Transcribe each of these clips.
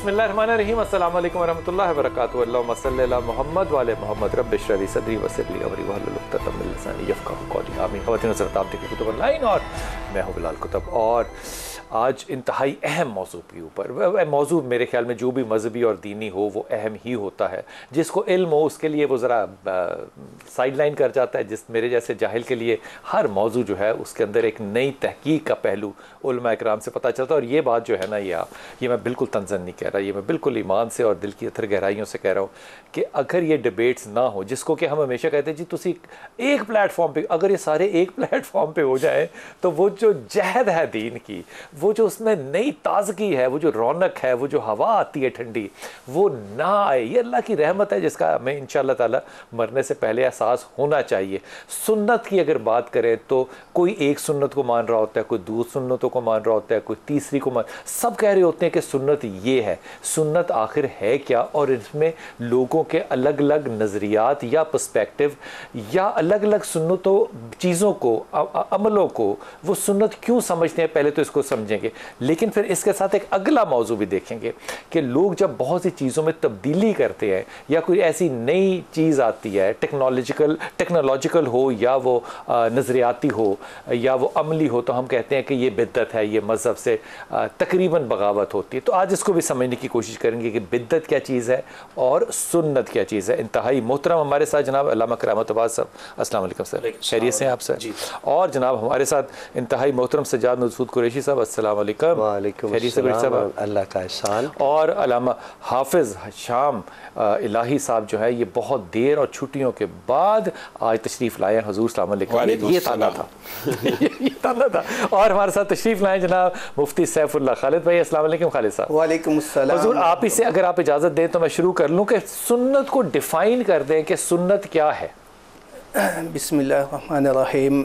बिस्मिल्लाहिर्रहमानिर्रहीम अस्सलाम वालेकुम वरहमतुल्लाहि वबरकातुहू अल्लाहुम्मा सल्लि अला मुहम्मद व आले मुहम्मद रब्बि इश्रह ली सदरी वयस्सिर ली अमरी वहलुल उक़दतम मिन लिसानी यफ़क़हू क़ौली आमीन। ख़वातीन व हज़रात, आप देखिए कुतुब ऑनलाइन और मैं हूँ बिलाल कुतुब। और आज इंतहाई अहम मौजू के ऊपर, मौजू मेरे ख्याल में जो भी मजहबी और दीनी हो वो अहम ही होता है। जिसको इल्म हो उसके लिए वो ज़रा साइड लाइन कर जाता है, जिस मेरे जैसे जाहिल के लिए हर मौजू जो है उसके अंदर एक नई तहकीक का पहलू उलमा इकराम से पता चलता है। और ये बात जो है ना, ये मैं बिल्कुल तंज़न नहीं कह रहा, ये मैं बिल्कुल ईमान से और दिल की अथर गहराइयों से कह रहा हूँ कि अगर ये डिबेट्स ना हो, जिसको कि हम हमेशा कहते हैं जी तुसी एक प्लेटफॉर्म पे, अगर ये सारे एक प्लेटफॉर्म पे हो जाए तो वो जो जहद है दीन की, वो जो उसमें नई ताजगी है, वो जो रौनक है, वो जो हवा आती है ठंडी, वो ना आए। ये अल्लाह की रहमत है जिसका हमें इंशाअल्लाह ताला मरने से पहले एहसास होना चाहिए। सुन्नत की अगर बात करें तो कोई एक सुन्नत को मान रहा होता है, कोई दूसरी सुन्नतों को मान रहा होता है, कोई तीसरी को सब कह रहे होते हैं कि सुन्नत ये है। सुन्नत आखिर है क्या? और इसमें लोगों के अलग अलग नज़रियात या पर्सपेक्टिव या अलग अलग सुन्नतों चीज़ों को, अमलों को वो सुन्नत क्यों समझते हैं, पहले तो इसको समझेंगे। लेकिन फिर इसके साथ एक अगला मौजू भी देखेंगे कि लोग जब बहुत सी चीज़ों में तब्दीली करते हैं या कोई ऐसी नई चीज़ आती है, टेक्नोलॉजिकल हो या वो नज़रियाती हो या वो अमली हो, तो हम कहते हैं कि ये बिद्दत है, ये मज़हब से तकरीबन बगावत होती है। तो आज इसको भी समझने की कोशिश करेंगे कि बिद्दत क्या चीज़ है और सुन्नत क्या चीज़ है। इंतहाई मोहतरम हमारे साथ जनाब अल्लामा करामत अब्बास साहब, अस्सलाम वालेकुम सर, खैरियत से हैं आप सर? और जनाब हमारे साथ इंतहाई मोहतरम सज्जाद मसूद कुरैशी साहब, अस्सलाम वालेकुम। खैरियत से साहब, अल्लाह का एहसान। और अल्लामा हाफिज़ शाम इलाही साहब जो है ये बहुत देर और छुट्टियों के बाद आज तशरीफ़ लाए हैं। हुजूर सलाम अलैकुम। ये ताना था ये ताना था। और हमारे साथ तशरीफ़ लाए जनाब मुफ्ती सैफुल्लाह खालिद भाई, अस्सलाम वालेकुम खालिद साहब। वालेकुम अस्सलाम। हुजूर आप ही से अगर आप इजाज़त दें तो मैं शुरू कर लूँ कि सुन्नत को डिफ़ाइन कर दें कि सुन्नत क्या है। बिस्मिल्लाहिर्रहमानिर्रहीम।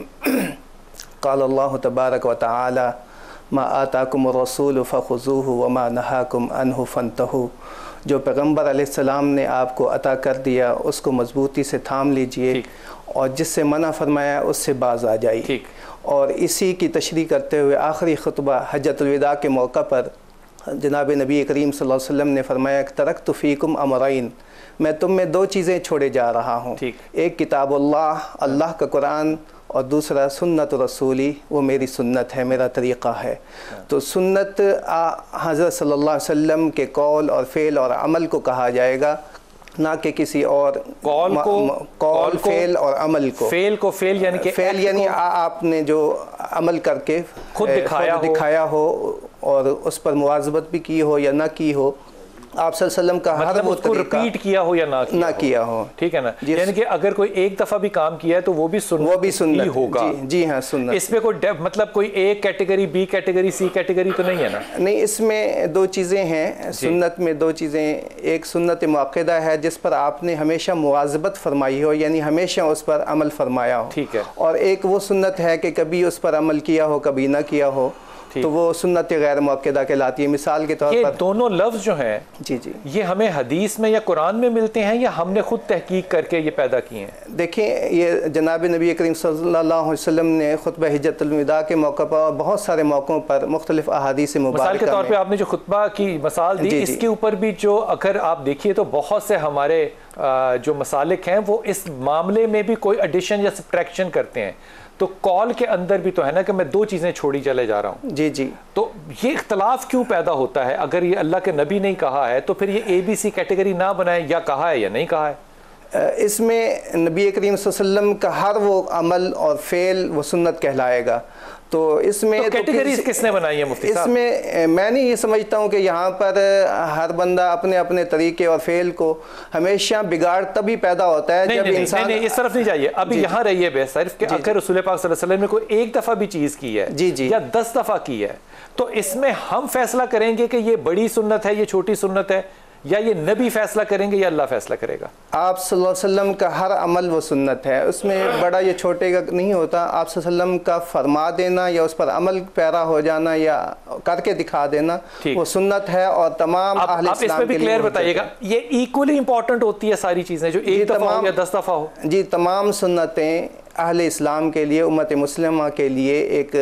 क़ाल अल्लाहु तबारक व तआला मा आताकुमुर रसूलु फ़ख़ुज़ूहु व मा नहाकुम अन्हु फ़न्तहू। जो पैगम्बर अलैहिस्सलाम ने आपको अता कर दिया उसको मजबूती से थाम लीजिए और जिससे मना फरमाया उससे बाज आ जाइए। और इसी की तशरीह करते हुए आखिरी खुतबा हज्जतुल विदा के मौका पर जनाब नबी करीम सल्लल्लाहु अलैहि वसल्लम ने फरमाया कि तरक्तु फ़ीकुम अमरैन, मैं तुम में दो चीज़ें छोड़े जा रहा हूँ। एक किताबुल्लाह, अल्लाह का कुरान, और दूसरा सुन्नत रसूली, वो मेरी सुन्नत है, मेरा तरीक़ा है। तो सुन्नत हज़रत सल्लल्लाहु अलैहि वसल्लम के कौल और फ़ेल और अमल को कहा जाएगा, ना कि किसी और कौल फेल और अमल को। फेल यानी कि फेल यानी आपने जो अमल करके खुद दिखाया हो और उस पर मुवाज़बत भी की हो या ना की हो, आप सल्लल्लाहु अलैहि वसल्लम का मतलब हर वो उसको रिपीट किया हो या ना किया हो, ठीक है ना? यानी कि अगर कोई एक दफ़ा भी काम किया है तो वो भी सुन्नत होगा। जी हाँ, सुन्नत। इसमें कोई मतलब कोई एक कैटेगरी, बी कैटेगरी, सी कैटेगरी तो नहीं है ना? नहीं, इसमें दो चीज़ें हैं सुन्नत में, दो चीज़ें। एक सुन्नत मुअक्कदा है जिस पर आपने हमेशा मुवाज़बत फरमाई हो, यानी हमेशा उस पर अमल फरमाया हो, ठीक है। और एक वो सुन्नत है कि कभी उस पर अमल किया हो कभी ना किया हो, तो वो सुन्नत गैर मुअक्कदा कहलाती है। मिसाल के तौर पर दोनों लफ्ज़ जो हैं जी ये हमें हदीस में या कुरान में मिलते हैं या हमने खुद तहकीक करके ये पैदा किए हैं? देखिए, ये जनाब नबी करीम सल्लल्लाहु अलैहि वसल्लम ने खुतबा हिज्जतुल विदा के मौके पर बहुत सारे मौक़ों पर मुख्तलिफ अहादीस मुबारक मिसाल के तौर पे आपने जो खुतबा की मसाल दी, इसके ऊपर भी जो अगर आप देखिए तो बहुत से हमारे जो मसालिक हैं वो इस मामले में भी कोई एडिशन या सब्ट्रैक्शन करते हैं। तो कॉल के अंदर भी तो है ना कि मैं दो चीज़ें छोड़ी चले जा रहा हूँ। जी। तो ये इख्तलाफ क्यों पैदा होता है? अगर ये अल्लाह के नबी नहीं कहा है तो फिर ये ABC कैटेगरी ना बनाए, या कहा है या नहीं कहा है? इसमें नबी करीम सल्लल्लाहु अलैहि वसल्लम का हर वो अमल और फ़ेल वो सुन्नत कहलाएगा। तो इसमें तो कैटेगरीज किसने बनाई है मुफ्ती साहब? इसमें मैं नहीं ये समझता हूँ कि यहाँ पर हर बंदा अपने अपने तरीके और फेल को हमेशा बिगाड़ तभी पैदा होता है जब इंसान नहीं, इस तरफ नहीं जाइए, अभी यहाँ रहिए बे सिर्फ कि अगर रसूल पाक सल्लल्लाहु अलैहि वसल्लम ने कोई एक दफ़ा भी चीज़ की है जी या 10 दफ़ा की है, तो इसमें हम फैसला करेंगे कि ये बड़ी सुन्नत है, ये छोटी सुन्नत है, या ये नबी फैसला करेंगे या अल्लाह फैसला करेगा? आप सल्लल्लाहु अलैहि वसल्लम का हर अमल वो सुन्नत है, उसमें बड़ा ये छोटे का नहीं होता। आप सल्लल्लाहु अलैहि वसल्लम का फरमा देना या उस पर अमल पैरा हो जाना या करके दिखा देना वो सुन्नत है। और तमाम अहले इस्लाम के लिए भी क्लियर बताइएगा, ये इक्वली इंपॉर्टेंट होती है सारी चीज़ें, जो एक दफ़ा हो या 10 दफ़ा हो? जी, तमाम सुन्नतें अहले इस्लाम के लिए, उम्मत मुस्लिमा के लिए एक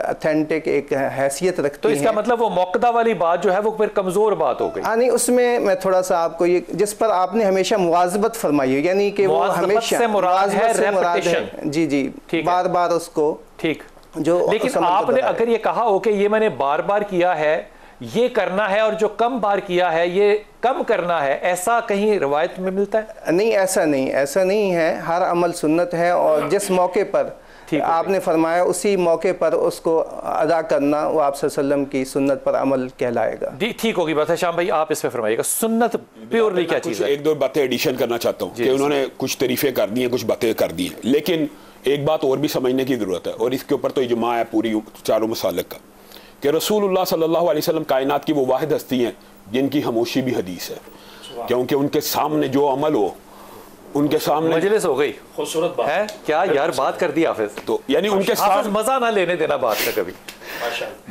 अथेंटिक एक हैसियत रखती तो इसका मतलब वो मौक़दा वाली बात जो है वो फिर कमज़ोर बात हो गई। हाँ नहीं, उसमें मैं थोड़ा सा आपको ये, जिस पर आपने हमेशा मुवाज़बत फरमाई है, यानी कि वो हमेशा से मुराद है, जी जी, बार बार उसको, ठीक जो, लेकिन आपने अगर ये कहा हो कि ये मैंने बार बार किया है, ये करना है, और जो कम बार किया है ये कम करना है, ऐसा कहीं रवायत में मिलता है? नहीं, ऐसा नहीं है। हर अमल सुन्नत है, और जिस मौके पर आपने फरमाया उसी मौके पर उसको अदा करना वो आप सल्लल्लाहु अलैहि वसल्लम की सुन्नत पर अमल कहलाएगा। ठीक होगी बात है। शाम भाई आप इस पे फरमाइएगा, सुन्नत प्योरली क्या चीज़ है? एक दो बातें एडिशन करना चाहता हूँ कि उन्होंने कुछ तारीफें कर दी हैं, कुछ बातें कर दी हैं, लेकिन एक बात और भी समझने की ज़रूरत है, और इसके ऊपर तो इजमा है पूरी चारों मसालिक का, कि रसूलुल्लाह सल्लल्लाहु अलैहि वसल्लम कायनात की वो वाहिद हस्ती हैं जिनकी खामोशी भी हदीस है, क्योंकि उनके सामने जो अमल हो, उनके सामने मजलिस हो गई, खूबसूरत बात है क्या यार, बात कर दी हाफिज। तो यानी उनके सामने मजा ना लेने देना बात का कभी,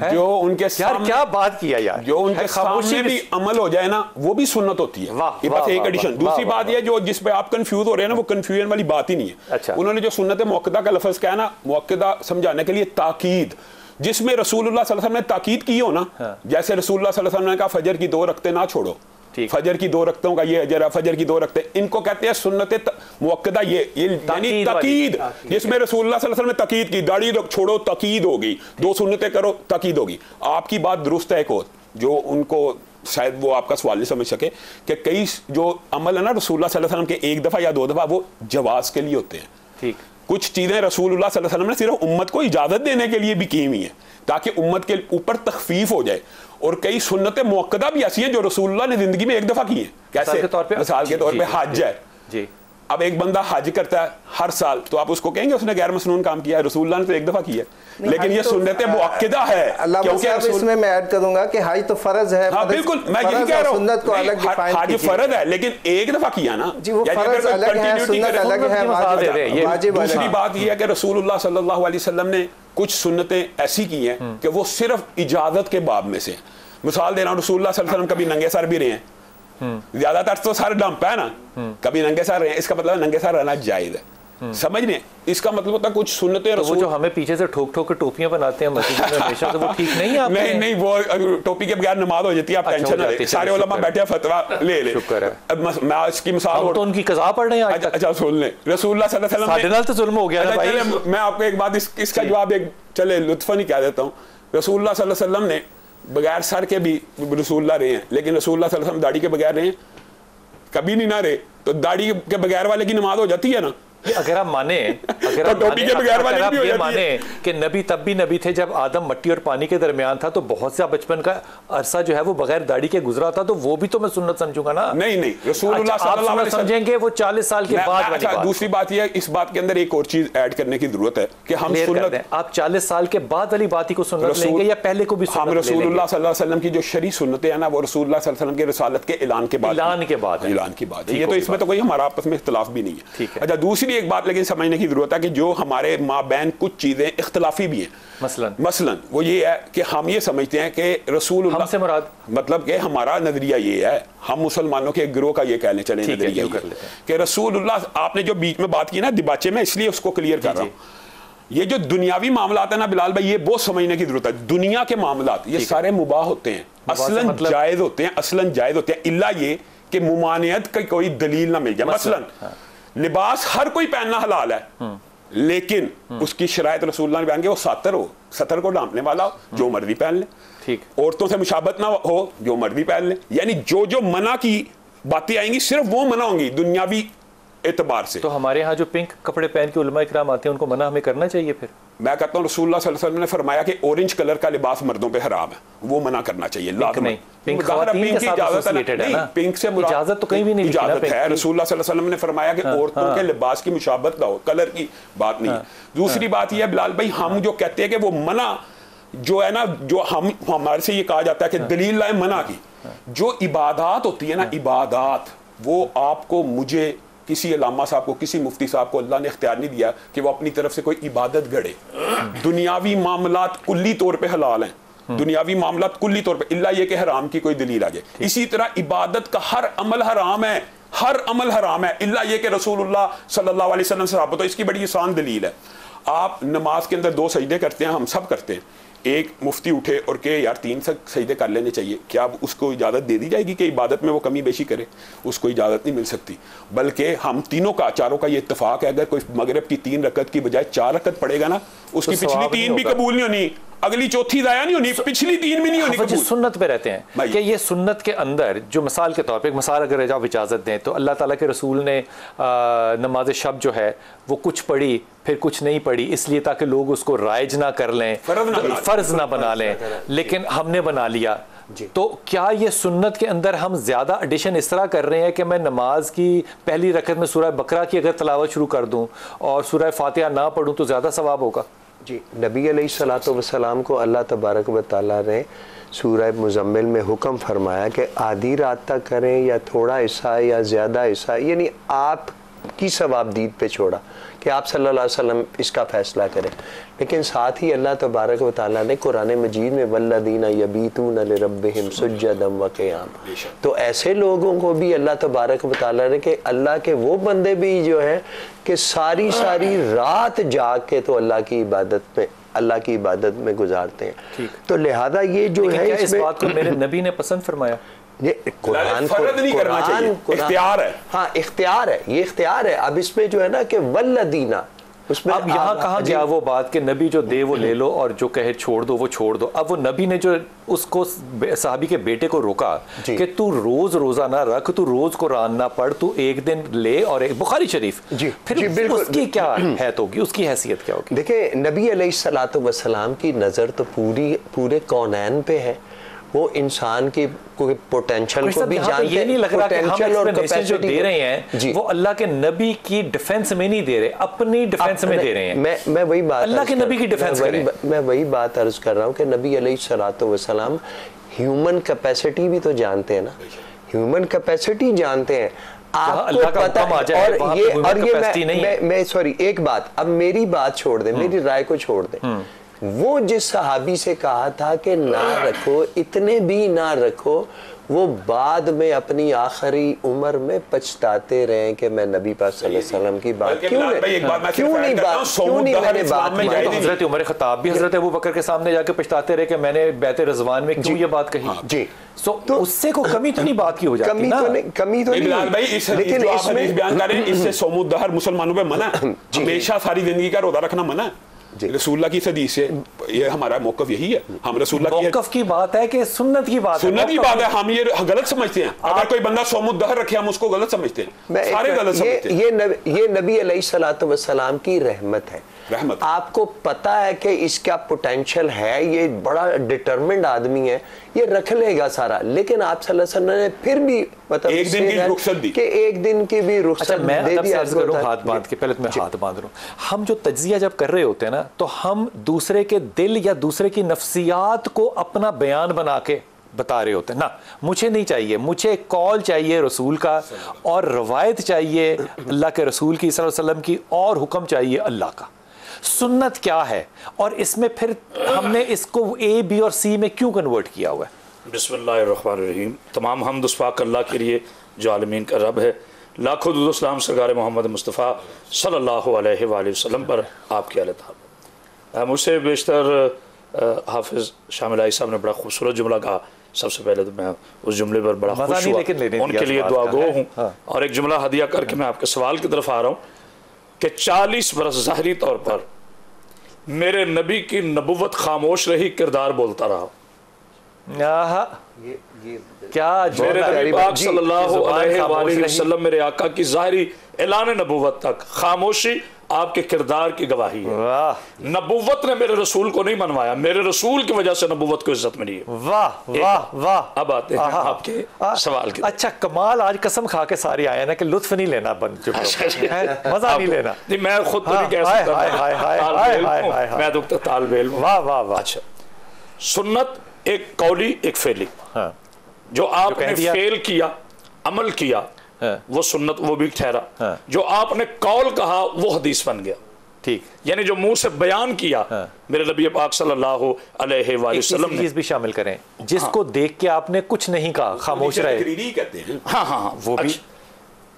जो उनके सामने क्या बात किया यार, जो उनके सामने भी अमल हो जाए ना, वो भी सुन्नत होती है। ये बस एक एडिशन। दूसरी बात ये जो जिस पे आप कंफ्यूज हो रहे हैं ना, वो कंफ्यूजन वाली बात ही नहीं है। अच्छा। उन्होंने जो सुन्नत मौक़दा का लफ्ज कहा ना, मौक़दा समझाने के लिए ताकीद, जिसमें रसूलुल्लाह सल्लल्लाहु अलैहि वसल्लम ने ताकीद की हो ना, जैसे रसूलुल्लाह सल्लल्लाहु अलैहि वसल्लम ने कहा फजर की 2 रकते ना छोड़ो, फजर की 2 रकतों का ये अजर है, फजर की 2 रकते, इनको कहते हैं सुन्नत मुअक्कदा। ये यानी ताकीद, जिसमें रसूलुल्लाह सल्लल्लाहु अलैहि वसल्लम ने ताकीद की, दाढ़ी छोड़ो ताकीद होगी, 2 सुन्नतें करो ताकीद होगी। आपकी बात दुरुस्त है। एक और जो उनको शायद वो आपका सवाल नहीं समझ सके कि कई जो अमल है ना रसूलुल्लाह सल्लल्लाहु अलैहि वसल्लम के 1 दफ़ा या 2 दफ़ा वो जवाज के लिए होते हैं। ठीक, कुछ चीज़ें रसूलुल्लाह सल्लल्लाहु अलैहि वसल्लम ने सिर्फ उम्मत को इजाज़त देने के लिए भी की हुई है, ताकि उम्मत के ऊपर तखफीफ हो जाए। और कई सुन्नतें मुअक्कदा भी ऐसी हैं जो रसूलुल्लाह ने जिंदगी में 1 दफ़ा की है। कैसे? मिसाल के तौर पे हज है जी। अब एक बंदा हज करता है हर साल, तो आप उसको कहेंगे उसने गैर मसनून काम किया है? रसूलुल्लाह ने तो 1 दफ़ा किया है, लेकिन ये सुन्नत मुअक्कदा है। क्योंकि इसमें मैं ऐड करूंगा कि हज तो फर्ज है। हाँ बिल्कुल, मैं यही कह रहा हूँ, सुन्नत को अलग डिफाइन हज फर्ज है, लेकिन 1 दफ़ा किया ना जी, वो फर्ज अलग है, सुन्नत अलग है, वाजिब। दूसरी बात ये है कि रसूलुल्लाह सल्लल्लाहु अलैहि वसल्लम ने कुछ सुन्नतें ऐसी की हैं कि वो सिर्फ इजाजत के बाब में से। मिसाल दे रहा हूँ, रसूलुल्लाह सल्लल्लाहु अलैहि वसल्लम कभी नंगे सर भी रहे हैं, ज्यादातर तो सर डंप है ना, कभी नंगे सर रहे हैं, इसका मतलब नंगे सर रहना जायज है। समझ नहीं, इसका मतलब होता है कुछ सुन्नतें। तो वो जो हमें पीछे से ठोक ठोक के टोपियां बनाते हैं मस्जिद में हमेशा, तो वो ठीक नहीं है? नहीं, वो टोपी के बगैर नमाज हो जाती है, आप टेंशन ना लें, सारे उलमा बैठे हैं, फतवा ले। शुक्र है। अब मैं इसकी मिसाल, तो उनकी कज़ा पढ़ रहे हैं आज तक। अच्छा सुन लें, रसूलुल्लाह सल्लल्लाहु अलैहि वसल्लम साढ़े तो जुल्म हो गया ना भाई। मैं आपको एक बात इसका जवाब एक चले लुत्फन ही कह देता हूँ। रसूलुल्लाह सल्लल्लाहु अलैहि वसल्लम ने बगैर सर के भी रसूलुल्लाह रहे हैं, लेकिन रसूलुल्लाह सल्लल्लाहु अलैहि वसल्लम दाढ़ी के बगैर रहे हैं? कभी नहीं ना रहे। तो दाढ़ी के बगैर वाले की नमाज हो जाती है ना? अगर आप माने, अगर आप ये माने कि नबी तब भी नबी थे जब आदम मट्टी और पानी के दरमियान था, तो बहुत सा बचपन का अरसा जो है वो बगैर दाढ़ी के गुजरा था, तो वो भी तो मैं सुन्नत समझूंगा ना। नहीं, रसूलुल्लाह सल्लल्लाहु अलैहि वसल्लम समझेंगे वो 40 साल के बाद वाली बात। दूसरी बात यह, इस बात के अंदर एक और चीज ऐड करने की जरूरत है कि हम सुन्नत, आप 40 साल के बाद वाली बात ही को सुन्नत लेंगे या पहले को भी सुन्नत लेंगे? रसूलुल्लाह सल्लल्लाहु अलैहि वसल्लम की जो शरई सुन्नतें हैं ना, वो रसूलुल्लाह सल्लल्लाहु अलैहि वसल्लम के रिसालत के ऐलान के बाद है। ये तो इसमें तो कोई हमारा आपस में इख्तिलाफ भी नहीं है। अच्छा, दूसरी एक बात लेकिन समझने की जरूरत है कि जो हमारे माबैन कुछ चीजें इख्तिलाफी भी हैं। मसलन वो ये है कि हम ये समझते हैं कि रसूलुल्लाह से मुराद, मतलब कि हमारा नजरिया ये है, हम मुसलमानों के गिरोह का ये कहने चले नजरिया कि रसूलुल्लाह, आपने जो बीच में बात की ना दिबाचे में, इसलिए उसको क्लियर कर रहा हूँ। ये जो दुनियावी मामलात है ना बिलाल भाई, ये बहुत समझने की जरूरत है। दुनिया के मामलात ये सारे मुबाह होते हैं, असलन जायज होते हैं, असलन जायज होते हैं, इल्ला ये कि मुमानियत की कोई दलील ना मिल जाए। मसलन लिबास हर कोई पहनना हलाल है, लेकिन उसकी शरायत रसूलुल्लाह ने बयान की वो सतर को ढांपने वाला हो, जो मर्जी पहन ले। ठीक, औरतों से मुशाबत ना हो, जो मर्जी पहन ले। यानी जो मना की बातें आएंगी सिर्फ वो मना होंगी दुनियावी एतबार से। तो हमारे यहाँ जो पिंक कपड़े पहन के उलमा इकराम आते हैं, उनको मना हमें करना चाहिए? फिर मैं कहता हूँ रसूलुल्लाह सल्लल्लाहु अलैहि वसल्लम ने फरमाया कि ऑरेंज कलर का लिबास मर्दों पे हराम है, वो मना करना चाहिए। पिंक की इजाजत है, पिंक से इजाजत तो कहीं भी नहीं इजाजत है। रसूलुल्लाह सल्लल्लाहु अलैहि वसल्लम ने फरमाया कि औरतों के लिबास की मुशाबत ना हो, कलर की बात नहीं है। दूसरी बात यह है बिलाल भाई, हम जो कहते हैं कि वो मना जो है ना, जो हमारे से ये कहा जाता है कि दलील लाए मना की, जो इबादत होती है ना, इबादत वो आपको, मुझे, किसी अल्लामा साहब को, किसी मुफ्ती साहब को अल्लाह ने इख्तियार नहीं दिया कि वो अपनी तरफ से कोई इबादत गढ़े। दुनियावी मामलात कुल्ली तौर पे हलाल हैं, दुनियावी मामलात कुल्ली तौर पे, इल्ला ये कि हराम की कोई दलील आ जाए। इसी तरह इबादत का हर अमल हराम है, हर अमल हराम है इल्ला ये कि रसूलुल्लाह सल्लल्लाहु अलैहि वसल्लम से साबित हो। इसकी बड़ी आसान दलील है, आप नमाज के अंदर 2 सजदे करते हैं, हम सब करते हैं, एक मुफ्ती उठे और कहे यार 3 सजदे कर लेने चाहिए, क्या उसको इजाज़त दे दी जाएगी कि इबादत में वो कमी बेशी करे? उसको इजाज़त नहीं मिल सकती, बल्कि हम तीनों का, चारों का ये इत्तेफाक है, अगर कोई मगरिब की 3 रकत की बजाय 4 रकत पड़ेगा ना, उसकी पिछली 3 भी कबूल नहीं होनी, अगली चौथी दाया नहीं होनी, पिछली 3 भी नहीं होनी कबूल। सुन्नत पे रहते हैं कि ये सुन्नत के अंदर जो मिसाल के तौर पे, एक मिसाल अगर आप इजाज़त दें तो अल्लाह ताला के रसूल ने नमाज शब जो है वो कुछ पढ़ी फिर कुछ नहीं पढ़ी, इसलिए ताकि लोग उसको राइज ना कर लें, फ़र्ज ना बना लें, लेकिन हमने बना लिया। तो क्या ये सुन्नत के अंदर हम ज़्यादा एडिशन इस तरह कर रहे हैं कि मैं नमाज की पहली रकत में सूरह बकरा की अगर तलावत शुरू कर दूं और सूरह फातिहा ना पढ़ूं तो ज़्यादा सवाब होगा? जी, नबी अलैहिस्सलातु वस्सलाम को अल्लाह तबारक व तआला ने सूरह मुज़म्मिल में हुक्म फरमाया कि आधी रात तक करें या थोड़ा हिस्सा या ज़्यादा हिस्सा, यानी आपकी सवाबदीद पे छोड़ा कि आप सल्लल्लाहु अलैहि वसल्लम इसका फ़ैसला करें। लेकिन साथ ही अल्लाह तबारक व तआला ने कुरान मजीद में वल्लज़ीना यबीतूना लिरब्बिहिम सुज्जदन व क़ियाम, तो ऐसे लोगों को भी अल्लाह तबारक व तआला ने कि अल्लाह के वो बंदे भी जो हैं कि सारी रात जाग के तो अल्लाह की इबादत में गुजारते हैं। तो लिहाजा ये जो है इस बात को मेरे नबी ने पसंद फरमाया, ये कुरान नहीं करना चाहिए, इख्तियार है। हाँ, इख्तियार है, ये इख्तियार है। अब इसमें जो है ना कि वल्लदीना, उसमें अब यहाँ कहा गया वो बात कि नबी जो दे वो ले लो और जो कहे छोड़ दो वो छोड़ दो। अब वो नबी ने जो उसको सहाबी के बेटे को रोका कि तू रोजा ना रख, तू रोज कुरान ना पढ़, तू एक दिन ले, और एक बुखारी शरीफ फिर उसकी क्या हैत होगी, उसकी हैसियत क्या होगी? देखिए, नबी अलैहिस्सलातु वस्सलाम की नज़र तो पूरे कौनैन पे है, वो इंसान की कोई पोटेंशियल को भी जानते हैं। ये नहीं लग रहा कि हम और कैपेसिटी जो दे रहे हैं वो अल्लाह के नबी की डिफेंस में नहीं दे रहे, अपनी डिफेंस में दे रहे हैं। मैं वही बात, अल्लाह के नबी की डिफेंस करें। मैं वही बात अर्ज कर रहा हूँ कि नबी अलैहिस्सलातु वस्सलाम ह्यूमन कैपेसिटी भी तो जानते हैं ना, ह्यूमन कैपेसिटी जानते हैं। आपको पता है, और ये मैं सॉरी एक बात, अब मेरी बात छोड़ दे, मेरी राय को छोड़ दे। वो जिस सहाबी से कहा था कि ना रखो, इतने भी ना रखो, वो बाद में अपनी आखिरी उम्र में पछताते रहे कि मैं नबी पाक सल्लल्लाहु अलैहि वसल्लम की बात क्यों नहीं मैंने बात की। हज़रत उमर ख़त्ताब भी हज़रत अबू बकर के सामने जाके पछताते रहे कि मैंने बैत रिज़वान में क्यों ये बात कही। जी, तो उससे को कमी तो नहीं बात की हो जाती ना, कमी तो नहीं भाई। लेकिन इसमें बयान करें, इससे सोमुद्दहर मुसलमानों पे मना, हमेशा सारी जिंदगी का रोजा रखना मना। रसूलुल्लाह की हदीस से ये हमारा मौक़िफ़ यही है। हम रसूलुल्लाह की मौक़िफ़ की बात है कि सुन्नत की बात है, हम ये गलत समझते हैं। अगर कोई बंदा सोमुद्दहर रखे हम उसको गलत समझते हैं, सारे गलत समझते हैं। ये नबी अलैहिस्सलातु वस्सलाम की रहमत है। आपको पता है कि इसका पोटेंशियल है, ये बड़ा डिटरमिन्ड आदमी है, ये रख लेगा सारा, लेकिन आप सल्लल्लाहु अलैहि वसल्लम ने फिर भी मतलब एक दिन की रुखसत दी कि एक दिन की भी रुखसत दे दी। हाथ बांध के, पहले तो मैं हाथ बांध रहा हूं। हम जो तज्जिया जब कर रहे होते हैं ना, तो हम दूसरे के दिल या दूसरे की नफ्सियात को अपना बयान बना के बता रहे होते हैं ना। मुझे नहीं चाहिए, मुझे कॉल चाहिए रसूल का, और रवायत चाहिए अल्लाह के रसूल की सल्लल्लाहु अलैहि वसल्लम की, और हुक्म चाहिए अल्लाह का। सुन्नत क्या है, और इसमें फिर हमने इसको ए, बी और सी में क्यों कन्वर्ट किया हुआ है? बिस्मिल्लाहिर्रहमानिर्रहीम। तमाम हमद पाक अल्लाह के लिए जो आलमीन का रब है। लाखों दुरूद सलाम सरकार मोहम्मद मुस्तफ़ा सल्लल्लाहु अलैहि वसल्लम पर आपके आले। मुझसे बेशतर हाफिज़ शामिल आई साहब ने बड़ा खूबसूरत जुमला कहा। सबसे पहले तो मैं उस जुमले पर बड़ा खुश हुआ, उनके लिए दुआ गो हूँ। और एक जुमला हदिया करके मैं आपके सवाल की तरफ आ रहा हूँ कि 40 बरस ज़ाहिरी तौर पर मेरे नबी की नबुव्वत खामोश रही, किरदार बोलता रहा। क्या मेरे नबी पाक सल्लल्लाहु अलैहि वसल्लम मेरे आका की ज़ाहिरी ऐलान नबुव्वत तक खामोशी आपके किरदार की गवाही है। नबुव्वत ने मेरे रसूल को नहीं मनवाया, मेरे रसूल की वजह से नबुव्वत को इज्जत मिली है। वाह वाह वाह। अब आते हैं आपके सवाल की। अच्छा कमाल, आज कसम खा के सारे आए ना कि लुत्फ नहीं लेना, बंद चुप मजा नहीं लेना। नहीं, मैं खुद तो नहीं कह सकता, मैं तो तालिब इल्म। वाह वाह वाह। अच्छा, सुन्नत एक कौली एक फेली, जो आपने फेल किया, अमल किया, वो सुन्नत, वो भी ठहरा। जो आपने कौल कहा वो हदीस बन गया। ठीक, यानी जो मुंह से बयान किया मेरे नबी पाक सल्लल्लाहु अलैहि वसल्लम ने। भी शामिल करें, जिसको देख के आपने कुछ नहीं कहा, खामोश रहे। हाँ हाँ, वो भी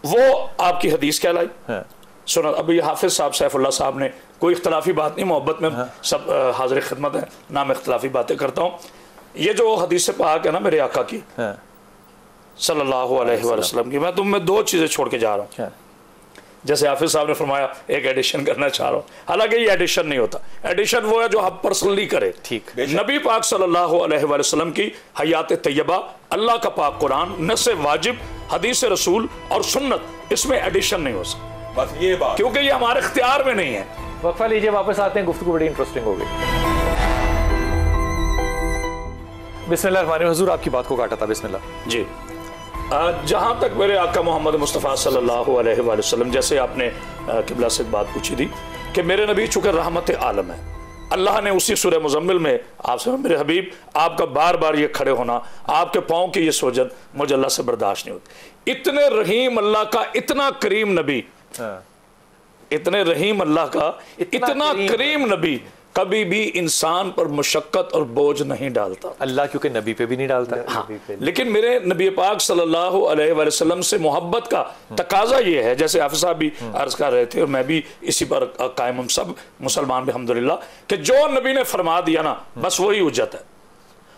वो आपकी हदीस कहलाई। सुना अभी हाफिज साहब सैफुल्लाह साहब ने, कोई इख्तलाफी बात नहीं, मोहब्बत में सब हाजिर खिदमत है ना, मैं इख्तलाफी बातें करता हूँ। ये जो हदीस पाक है ना मेरे आका की सल्लल्लाहु अलैहि वसल्लम की, मैं तुम में दो चीज़ें छोड़ के जा रहा हूँ। जैसे हाफिज साहब ने फरमाया एक एडिशन करना चाह रहा हूँ, हालांकि ये एडिशन नहीं होता, एडिशन वो है जो आप पर्सनली करे। ठीक, नबी पाक सल्लल्लाहु अलैहि वसल्लम की हयात तैयबा, अल्लाह का पाक कुरान, नस वाजिब, हदीस रसूल और सुन्नत, इसमें एडिशन नहीं हो सकता। बस ये बात, क्योंकि ये हमारे इख्तियार में नहीं है। वक्फा लीजिए, वापस आते हैं, गुफ्तगू बड़ी इंटरेस्टिंग हो गई। बिस्मिल्लाह, हुजूर आपकी बात को काटा था, बिस्मिल्लाह जी। जहाँ तक मेरे आका मोहम्मद मुस्तफ़ा सल्लल्लाहु अलैहि वसल्लम, जैसे आपने किबला से बात पूछी थी कि मेरे नबी चूँकि रहमत आलम है, अल्लाह ने उसी सूरह मुज़म्मिल में आपसे, मेरे हबीब आपका बार बार ये खड़े होना, आपके पाँव की ये सोजन मुझे अल्लाह से बर्दाश्त नहीं होती। इतने रहीम अल्लाह का इतना करीम नबी, इतने रहीम अल्लाह का इतना करीम नबी कभी भी इंसान पर मुशक्कत और बोझ नहीं डालता। अल्लाह क्योंकि नबी पे भी नहीं डालता। हाँ, लेकिन मेरे नबी पाक सल्लल्लाहु अलैहि वसल्लम से मोहब्बत का तकाजा ये है, जैसे हाफिज साहब भी अर्ज कर रहे थे और मैं भी इसी पर कायम, हम सब मुसलमान भी अल्हम्दुलिल्लाह, कि जो नबी ने फरमा दिया ना बस वही उज्जत है,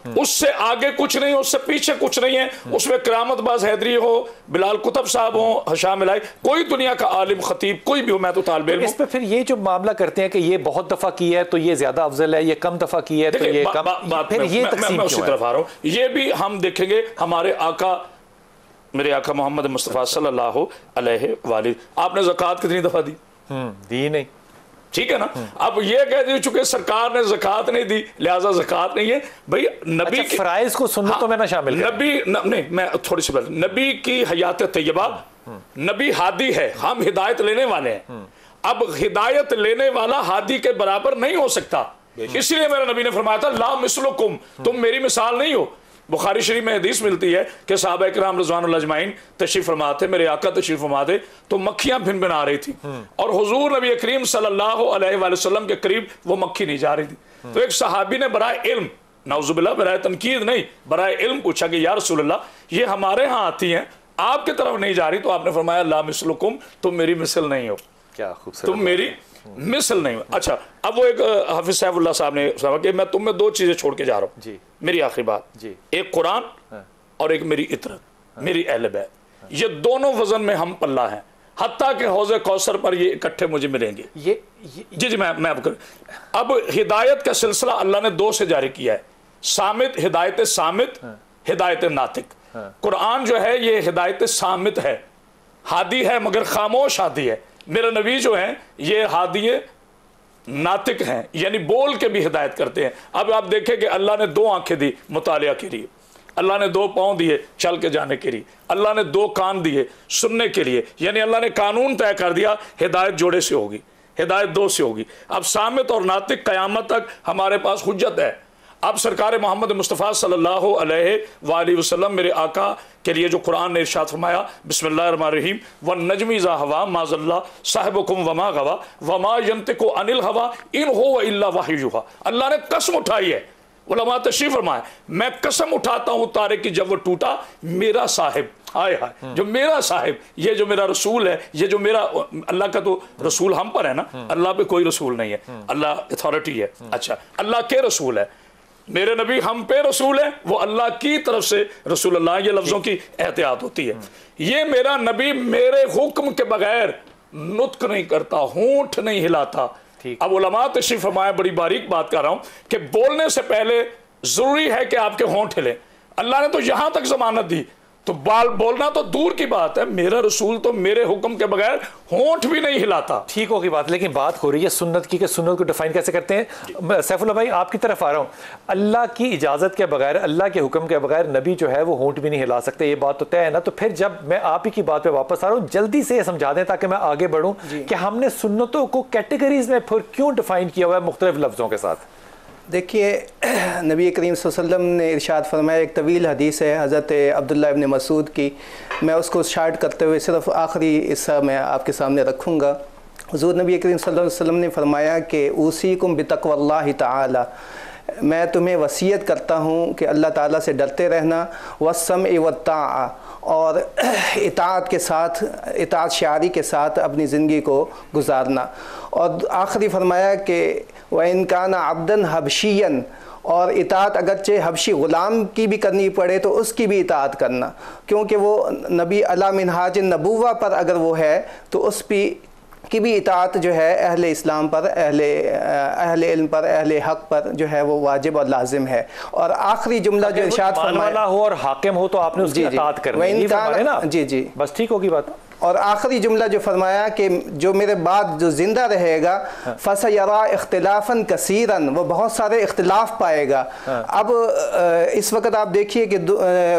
उससे आगे कुछ नहीं, उससे पीछे कुछ नहीं है। उसमें करामत बाज हैदरी हो, बिलाल कुतुब साहब हो, हशाम इलाही, कोई दुनिया का आलिम खतीब कोई भी हो, मैं तो तालिब इल्म। इस पे फिर ये जो मामला करते हैं कि ये बहुत दफा की है तो ये ज्यादा अफजल है, ये कम दफा की है तो ये कम, फिर ये तकसीम मैं उसी तरफ आ रहा हूँ। ये भी हम देखेंगे, हमारे आका मेरे आका मोहम्मद मुस्तफ़ा सल्लल्लाहु अलैहि वसल्लम, आपने ज़कात कितनी दफा दी? दी नहीं, ठीक है ना। अब ये कह दी चुके सरकार ने ज़कात नहीं दी लिहाजा ज़कात नहीं है भाई। नबी के फराइज को सुन्नतों में ना शामिल नबी नहीं, मैं थोड़ी सी बात, नबी की हयात तैयबा, नबी हादी है, हम हिदायत लेने वाले हैं। अब हिदायत लेने वाला हादी के बराबर नहीं हो सकता, इसलिए मेरे नबी ने फरमाया था ला मिसलुकुम, तुम मेरी मिसाल नहीं हो। बुखारी शरीफ में हदीस मिलती है कि सहाबा किराम रज़वानुल्लाह अजमाइन तशरीफ फरमा थे, मेरे आका तशरीफ फरमा थे तो मक्खियां भिन भिन आ रही थी और हुजूर नबी करीम सल्लल्लाहु अलैहि वसल्लम के करीब वो मक्खी नहीं जा रही थी। तो एक सहाबी ने बराए इल्म, नाउजुबिल्लाह बराए तनकीद नहीं, बराए इल्म पूछा कि या रसूलल्लाह ये हमारे यहाँ आती हैं, आपके तरफ नहीं जा रही, तो आपने फरमाया ला मिसलुकुम, तुम मेरी मिसल नहीं हो। क्या खूबसूरत, तुम मेरी मिसल नहीं हो। अच्छा, अब वो एक हाफिज सैफुल्लाह साहब ने कहा कि मैं तुम में दो चीजें छोड़ के जा रहा हूँ जी, मेरी आखिरी बात जी, एक कुरान और एक मेरी इतरत, मेरी अहल बैत, ये दोनों वजन में हम पल्ला हैं, हत्ता के हौज़े कौसर पर ये इकट्ठे मुझे मिलेंगे। ये जी जी मैं अब हिदायत का सिलसिला अल्लाह ने दो से जारी किया है, सामित, हिदायत सामित, हिदायत नातिक। कुरान जो है ये हिदायत सामित है, हादी है मगर खामोश हादी है। मेरे नबी जो हैं ये हादी नातिक हैं, यानी बोल के भी हिदायत करते हैं। अब आप देखें कि अल्लाह ने दो आंखें दी मुतालिया के लिए, अल्लाह ने दो पाँव दिए चल के जाने के लिए, अल्लाह ने दो कान दिए सुनने के लिए, यानी अल्लाह ने कानून तय कर दिया हिदायत जोड़े से होगी, हिदायत दो से होगी। अब सामित और नातिक क़यामत तक हमारे पास हुज्जत है। अब सरकार मोहम्मद मुस्तफ़ा सल्लल्लाहु अलैहि वसल्लम मेरे आका के लिए जो कुरान ने इरशाद फरमाया बिस्मिल्लाहिर्रहमानिर्रहीम वन नजमी ज़ा हवा माज़ल्ला साहिबुकुम वमा गवा वमा यंतिकु अनिल हवा इन हुवा इल्ला वहयुहा। अल्लाह ने कसम उठाई है, उलमा तशरीफ फरमाए, मैं कसम उठाता हूँ तारे की जब वो टूटा, मेरा साहिब, हाय हाय, जो मेरा साहिब, ये जो मेरा रसूल है, ये जो मेरा, अल्लाह का तो रसूल हम पर है ना, अल्लाह पे कोई रसूल नहीं है, अल्लाह अथॉरिटी है। अच्छा, अल्लाह के रसूल है, मेरे नबी हम पे रसूल है, वो अल्लाह की तरफ से रसूल अल्लाह, ये लफ्जों की एहतियात होती है। ये मेरा नबी मेरे हुक्म के बगैर नुत्क नहीं करता, होंठ नहीं हिलाता। अब उलमा तशरीफ फरमाया, बड़ी बारीक बात कर रहा हूं कि बोलने से पहले जरूरी है कि आपके होंठ हिले। अल्लाह ने तो यहां तक जमानत दी, तो बाल बोलना तो दूर की बात है, मेरा रसूल तो मेरे हुक्म के बगैर होंठ भी नहीं हिलाता। ठीक होगी बात, लेकिन बात हो रही है सुन्नत की, कि सुन्नत को डिफाइन कैसे करते हैं। सैफुल्लाह भाई आपकी तरफ आ रहा हूँ, अल्लाह की इजाज़त के बगैर, अल्लाह के हुक्म के बगैर नबी जो है वो होंठ भी नहीं हिला सकते, ये बात तो तय है ना। तो फिर जब मैं आप ही की बात पे वापस आ रहा हूँ, जल्दी से ये समझा दें ताकि मैं आगे बढ़ूँ कि हमने सुन्नतों को कैटेगरीज में फिर क्यों डिफाइन किया हुआ है मुख्तलिफ लफ्ज़ों के साथ। देखिए, नबी करीम सल्लल्लाहु अलैहि वसल्लम ने इरशाद फरमाया, एक तवील हदीस है हज़रत अब्दुल्लाह इब्न मसूद की, मैं उसको शार्ट करते हुए सिर्फ आखिरी हिस्सा मैं आपके सामने रखूँगा। हुज़ूर नबी करीम सल्लल्लाहु अलैहि वसल्लम ने फरमाया कि ऊसीकुम बितक़वल्लाहि तआला, मैं तुम्हें वसीयत करता हूँ कि अल्लाह ताला से डरते रहना, वस्सम वत्ताअ, और इताअत के साथ, इताअत शारी के साथ अपनी ज़िंदगी को गुजारना। और आखिरी फरमाया कि व इन काना अब्दन हबशियन, और इताअत अगरचे हबशी ग़ुलाम की भी करनी पड़े तो उसकी भी इताअत करना, क्योंकि वो नबी अला मिनहाज नबुव्वा पर अगर वो है तो उस की भी इताअत जो है अहले इस्लाम पर, अहले इल्म पर, अहले हक़ पर जो है वो वाजिब और लाजिम है। और आखिरी जुमला जो इरशाद फरमाया हो और हाकिम हो तो आपने उसकी इताअत करनी है ना। जी जी, बस ठीक होगी बात। और आखिरी जुमला जो फरमाया कि जो मेरे बाद जो ज़िंदा रहेगा फसयरा इख्तिलाफन कसीरन, वो बहुत सारे इख्तिलाफ पाएगा। अब इस वक्त आप देखिए कि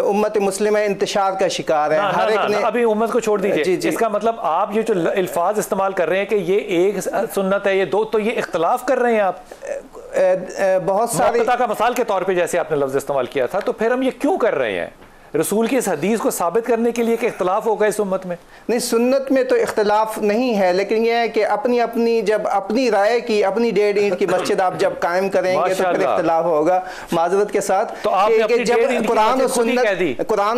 उम्मत मुस्लिम इंतशार का शिकार है, हर एक ने। अभी उम्मत को छोड़ दीजिए, इसका मतलब आप ये जो अल्फाज इस्तेमाल कर रहे हैं कि ये एक सुन्नत है, ये दो, तो ये इख्तिलाफ कर रहे हैं आप बहुत सारे का मिसाल के तौर पे जैसे आपने लफ्ज़ इस्तेमाल किया था। तो फिर हम ये क्यों कर रहे हैं? रसूल की इस हदीस को साबित करने के लिए कि इख्तिलाफ होगा इस उम्मत में? नहीं, सुन्नत में तो इख्तिलाफ नहीं है, लेकिन यह है कि अपनी अपनी जब अपनी राय की, अपनी 1.5 ईंट की मस्जिद आप जब कायम करेंगे तो फिर इख्तिलाफ होगा। माजरत के साथ तो कि जब कुरान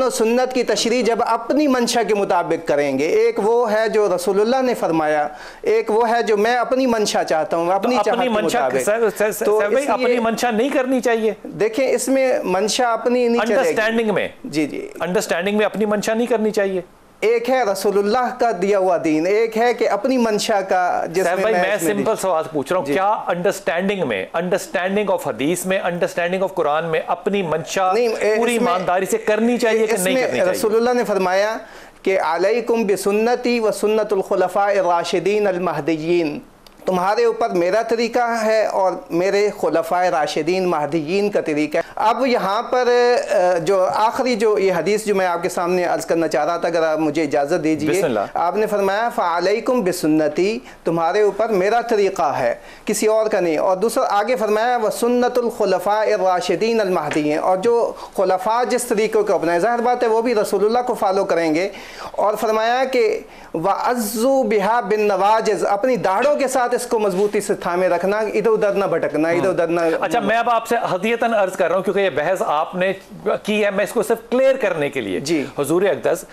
और सुन्नत की तशरीह जब अपनी मंशा के मुताबिक करेंगे, एक वो है जो रसूलुल्लाह ने फरमाया, एक वो है जो मैं अपनी मंशा चाहता हूँ, अपनी मंशा नहीं करनी चाहिए। देखें, इसमें मंशा अपनी नहीं चलेगी, अंडरस्टैंडिंग में। जी जी, अंडरस्टैंडिंग में अपनी मंशा नहीं करनी चाहिए। एक है रसूलुल्लाह का दिया हुआ दीन, एक है कि अपनी मंशा का। जिसमें मैं सिंपल सवाल पूछ रहा हूँ, क्या अंडरस्टैंडिंग में, अंडरस्टैंडिंग ऑफ हदीस में, अंडरस्टैंडिंग ऑफ कुरान में अपनी मंशा पूरी ईमानदारी से करनी चाहिए कि नहीं करनी चाहिए? रसूलुल्लाह ने फरमाया कि अलैकुम बिसुन्नती व सुन्नतुल खुलफाए राशिदीन अल महदियीन, तुम्हारे ऊपर मेरा तरीका है और मेरे खुलफाए राशिदीन महदियीन का तरीका है। अब यहाँ पर जो आखिरी जो ये हदीस जो मैं आपके सामने अर्ज़ करना चाह रहा था, अगर आप मुझे इजाज़त दीजिए। आपने फरमाया फ़अलैकुम बिसुन्नती, तुम्हारे ऊपर मेरा तरीक़ा है, किसी और का नहीं। और दूसरा आगे फरमाया व सुन्नतुल खुलफाए राशिदीन अल महदियीन, और जो खुलफा जिस तरीक़े को अपनाए, ज़ाहिर बात है वो भी रसूलुल्लाह को फॉलो करेंगे। और फरमाया कि वअज़्ज़ू बिहा बिन नवाजिज़, अपनी दाढ़ों के साथ इसको मजबूती से थामे रखना, इधर उधर ना भटकना, इधर उधर ना। अच्छा, मैं अब आपसे हदीयतन अर्ज कर रहा हूँ क्योंकि ये बहस आपने की है, मैं इसको सिर्फ क्लियर करने के लिए। जी, हुजूर अक़दस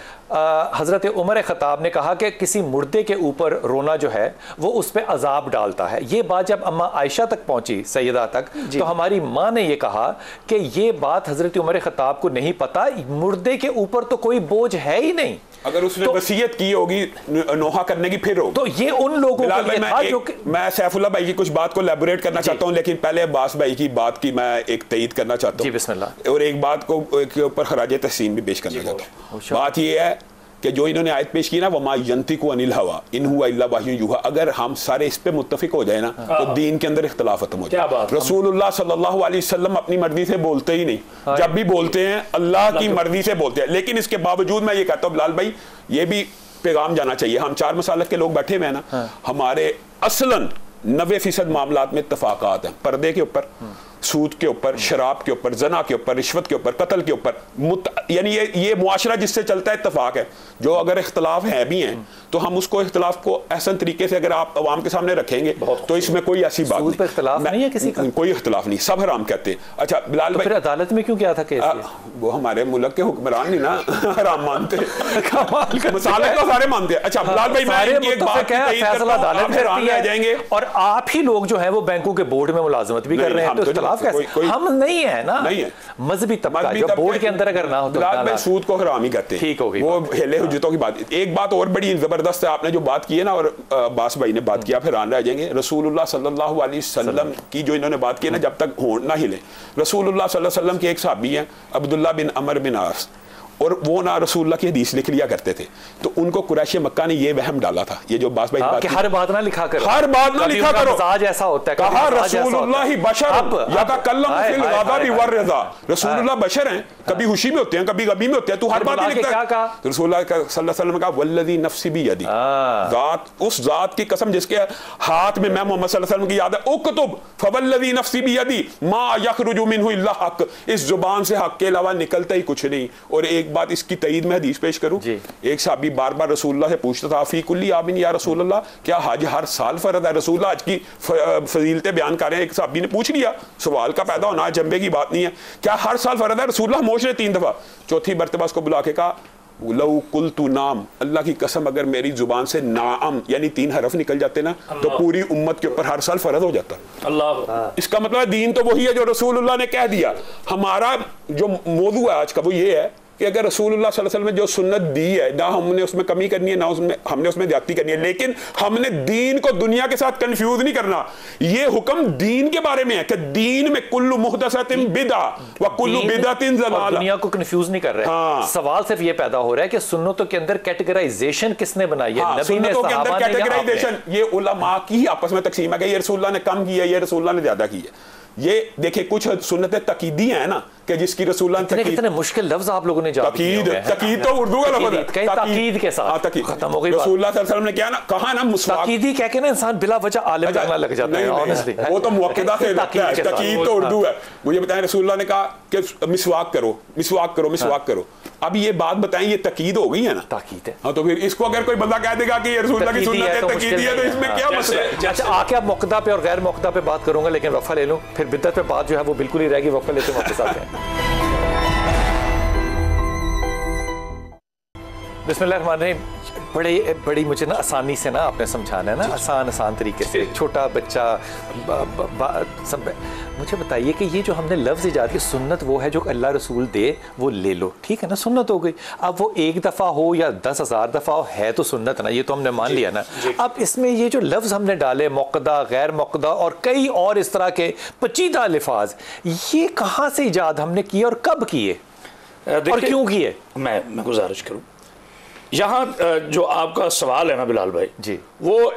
हजरत उमर ख़त्ताब ने कहा कि किसी मुर्दे के ऊपर रोना जो है वो उस पर अजाब डालता है। ये बात जब अम्मा आयशा तक पहुंची, सैयदा तक, तो हमारी माँ ने ये कहा कि ये बात हजरत उमर ख़त्ताब को नहीं पता, मुर्दे के ऊपर तो कोई बोझ है ही नहीं। अगर उसने वसीयत की होगी नोहा करने की फिर होगी। तो ये उन लोगों के लिए था जो मैं सैफुल्लाह भाई की कुछ बात को एलैबोरेट करना चाहता हूं, लेकिन पहले अब्बास भाई की बात की मैं एक तईद करना चाहता हूं। जी बिस्मिल्लाह। और एक बात को के ऊपर खराज तहसीन भी पेश करना चाहता हूं। बात ये है कि जो इन्होंने आयत पेश की ना, वमा यंतिकु अनिल हवा इन हुवा इल्ला वह्यु यूहा, अगर हम सारे इस पे मुत्तफिक हो जाए ना तो दीन के अंदर इख्तिलाफ खत्म हो जाए। रसूलुल्लाह सल्लल्लाहु अलैहि वसल्लम अपनी मर्जी से बोलते ही नहीं, जब भी बोलते हैं अल्लाह की मर्जी से बोलते हैं। लेकिन इसके बावजूद मैं ये कहता हूँ बिलाल भाई, ये भी पैगाम जाना चाहिए, हम 4 मसालक के लोग बैठे हुए हैं ना, हमारे असलन 90% मामलात में इत्तफाकात हैं, पर्दे के ऊपर, सूद के ऊपर, शराब के ऊपर, जना के ऊपर, रिश्वत के ऊपर, कत्ल के ऊपर, यानी ये मुआशरा जिससे चलता है इत्तफाक है। जो अगर इख्तलाफ है भी हैं तो हम उसको इख्तलाफ को एहसन तरीके से अगर आप अवाम के सामने रखेंगे तो इसमें कोई ऐसी बात नहीं है, किसी का कोई इख्तलाफ नहीं, सब हराम कहते हैं। अच्छा बिलाल भाई, अदालत में क्यों क्या था केस? वो हमारे मुल्क के हुक्मरान नहीं ना हराम मानते, मसाले तो सारे मानते हैं। अच्छा बिलाल भाई, मैं एक बात फैसला अदालत में आ जाएंगे और आप ही लोग जो है वो बैंकों के बोर्ड में मुलाजमत भी कर रहे हैं, तो इख्तलाफ कैसे? हम नहीं है ना, नहीं है मजहबी तबका जो बोर्ड के अंदर अगर ना हो तो सूद को हराम ही कहते हैं। ठीक होगी वो हिले हुज्जतों की बात। एक बात और बड़ी जबरदस्त है, आपने जो बात की है ना, और अब्बास भाई ने बात किया, फिर हैरान रह जाएंगे। रसूलुल्लाह सल्लल्लाहु अलैहि वसल्लम की जो इन्होंने बात की है ना, जब तक होंठ ना हिले, रसूलुल्लाह सल्लल्लाहु अलैहि वसल्लम के एक सहाबी हैं अब्दुल्लाह बिन अमर बिन आस, और वो ना रसूलुल्लाह की हदीस लिख लिया करते थे, तो उनको कुरैश मक्का ने ये वहम डाला था, ये जो बात भाई कि हर बात ना लिखा करो, हर बात ना लिखा करो, आज ऐसा होता है, कहा रसूलुल्लाह ही बशर यतकल्लमु फिल गज़बि वरज़ा, रसूलुल्लाह बशर हैं, कभी खुशी में होते हैं, कभी गमी में होते हैं, तू हर बात नहीं लिखता। तो रसूलुल्लाह सल्लल्लाहु अलैहि वसल्लम का वल्लज़ी नफ्सी बियदी, जात उस जात की कसम जिसके हाथ में मैं मोहम्मद सल्लल्लाहु अलैहि वसल्लम की याद है, उक्तुब फवल्लज़ी नफ्सी बियदी मा यखरुजु मिन्हु इल्ला हक, इस जुबान से हक के अलावा निकलता ही कुछ नहीं। और एक बात इसकी तईद में हदीस पेश करूं, एक साहबी बार बार रसूलुल्लाह से पूछता था, फी कुल्ली आमिन या रसूलुल्लाह, क्या हज हर साल फर्ज है? रसूलुल्लाह हज की फजीलतें बयान कर रहे हैं। एक साहबी ने पूछ लिया, सवाल का पैदा होना जंबे की बात नहीं है, क्या हर साल फर्ज है? रसूलुल्लाह मोश ने 3 दफा, चौथी मरतबा उसको बुला के कहा, लऊ कुल तू नाम, अल्लाह की कसम अगर मेरी जुबान से नाम यानी 3 हरफ निकल जाते ना तो पूरी उम्मत के ऊपर हर साल फर्ज हो जाता। अल्लाह, इसका मतलब दीन तो वही है जो रसूलुल्लाह ने कह दिया। हमारा जो मौजू है आज का वो ये है कि अगर रसूलुल्लाह सल्लल्लाहु अलैहि वसल्लम ने जो सुन्नत दी है, ना हमने उसमें कमी करनी है, ना हमने उसमें ज्यादती करनी है, लेकिन हमने दीन को दुनिया के साथ कंफ्यूज नहीं करना। ये हुक्म दीन के बारे में है कि दीन में कुल्लु मुहदसतिन बिदा व कुल्लु बिदातिन ज़लाला। दुनिया को कंफ्यूज नहीं कर रहे। हाँ। सवाल सिर्फ ये पैदा हो रहा है कि सुन्नतों के अंदर कैटेगराइजेशन किसने बनाई है? हाँ, नबी ने, सहाबा ने, कैटेगराइजेशन ये उलमा की ही आपस में तकसीम है कि ये रसूलुल्लाह ने कम किया, ये रसूलुल्लाह ने ज्यादा की है। ये देखिए कुछ सुन्नतें तकीदी हैं ना कि जिसकी रसूलुल्लाह ने कितने मुश्किल लफ्ज आप लोगों ने तकीद तो उर्दू का लफ्ज है, तकीद के साथ खत्म हो गई। रसूलुल्लाह सल्लल्लाहु अलैहि वसल्लम ने क्या ना कहा ना, तकीदी कह के ना इंसान बिला वजह आलिम बनने लग जाता है। ऑनेस्टली वो तो मुअक्किदा से तकीद तो उर्दू है। मुझे बताएं रसूलुल्लाह ने कहा कि मिसवाक करो, मिसवाक करो, मिसवाक करो। अब ये बात बताएं, ये तकीद हो गई है ना? ताकीद है। हाँ, तो फिर इसको अगर कोई बंदा कह देगा कि ये रसूलुल्लाह की सुन्नत है, तकीदी है, तो इसमें क्या मसला है? अच्छा, आके आप मुक़द्दा पे और गैर मुक़द्दा पे बात करूंगा, लेकिन वक्फा ले लूं, फिर बिद्दत पे बात जो है वो बिल्कुल ही रहेगी। वक्फा लेते वापस आते हैं। बिस्मिल्लाहिर्रहमानिर्रहीम। बड़ी मुझे ना आसानी से ना आपने समझाना है ना, आसान तरीके से। छोटा बच्चा सब मुझे बताइए कि ये जो हमने लफ्ज़ ईजाद की, सुन्नत वो है जो अल्लाह रसूल दे वो ले लो, ठीक है ना, सुन्नत हो गई। अब वो 1 दफ़ा हो या 10,000 दफ़ा हो, है तो सुन्नत ना, ये तो हमने मान लिया ना। अब इसमें ये जो लफ्ज़ हमने डाले, मुक़द्दा, गैर मुक़द्दा और कई और इस तरह के पेचीदा अल्फाज, ये कहाँ से ईजाद हमने किए और कब किए और क्यों किए? मैं गुजारिश करूँ, यहाँ जो आपका सवाल है ना बिलाल भाई जी, वो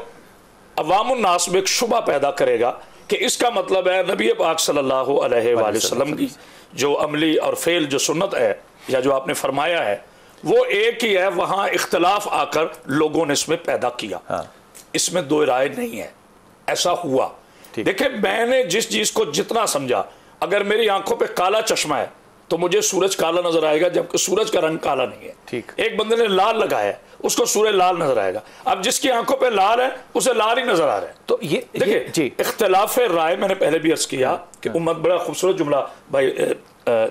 अवामुन नास में एक शुबा पैदा करेगा कि इसका मतलब है नबी पाक सल्लल्लाहु अलैहि वसल्लम की जो अमली और फेल जो सुन्नत है या जो आपने फरमाया है वो एक ही है, वहाँ इख्तलाफ आकर लोगों ने इसमें पैदा किया। हाँ। इसमें दो राय नहीं है, ऐसा हुआ। देखिए, मैंने जिस चीज़ को जितना समझा, अगर मेरी आंखों पे काला चश्मा है तो मुझे सूरज काला नजर आएगा, जबकि सूरज का रंग काला नहीं है। ठीक। एक बंदे ने लाल लगाया है, उसको सूरज लाल नजर आएगा। अब जिसकी आंखों पे लाल है उसे लाल ही नजर आ रहा है। तो ये देखिए, इख्तिलाफ राय मैंने पहले भी अर्ज किया कि उम्मत, बड़ा खूबसूरत जुमला भाई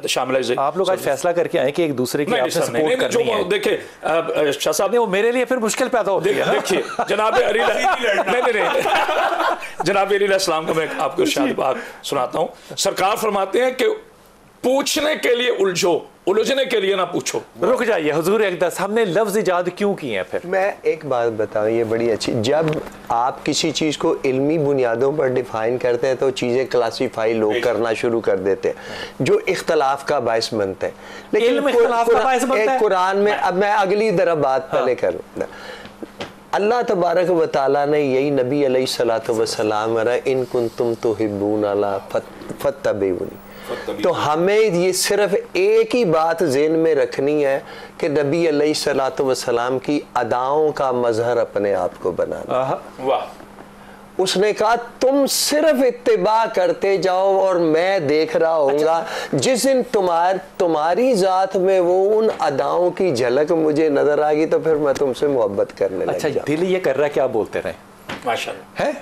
शामिल है। आप लोग आज फैसला करके आए कि एक दूसरे की आपसे सपोर्ट करनी है। देखिए शाह साहब ने वो मेरे लिए फिर मुश्किल पैदा होती है। देखिए जनाब अली जनाब अली अलैहिस्सलाम का मैं आपको इरशाद पाक सुनाता हूँ। सरकार फरमाते हैं कि पूछने के लिए उलझो, उलझने के लिए ना पूछो। रुक जाइए हुजूर अक़दस, हमने लफ्ज़ इजाद क्यों किए हैं? फिर मैं एक बात बताऊं, ये बड़ी अच्छी, जब आप किसी चीज़ को इल्मी बुनियादों पर डिफाइन करते हैं तो चीज़ें क्लासीफाई लोग करना शुरू कर देते हैं जो इख्तलाफ का बायस बनते हैं। लेकिन कुरान में, अब मैं अगली तरफ बात पहले करूँ, अल्लाह तबारक व तआला ने यही नबी अलैहिस्सलातु वस्सलाम इन कुंतुम तुहिब्बूना फत्तबिऊनी, तो हमें ये सिर्फ एक ही बात ज़हन में रखनी है कि नबी अलैहिस्सलातु वस्सलाम की अदाओं का मजहर अपने आप को बनाना। वाह। उसने कहा तुम सिर्फ इत्तिबा करते जाओ और मैं देख रहा होऊंगा। जिस दिन तुम्हारी जात में वो उन अदाओं की झलक मुझे नजर आ गई तो फिर मैं तुमसे मोहब्बत करने लगा। अच्छा, दिल ये कर रहा है कि आप बोलते रहे। माशाअल्लाह है,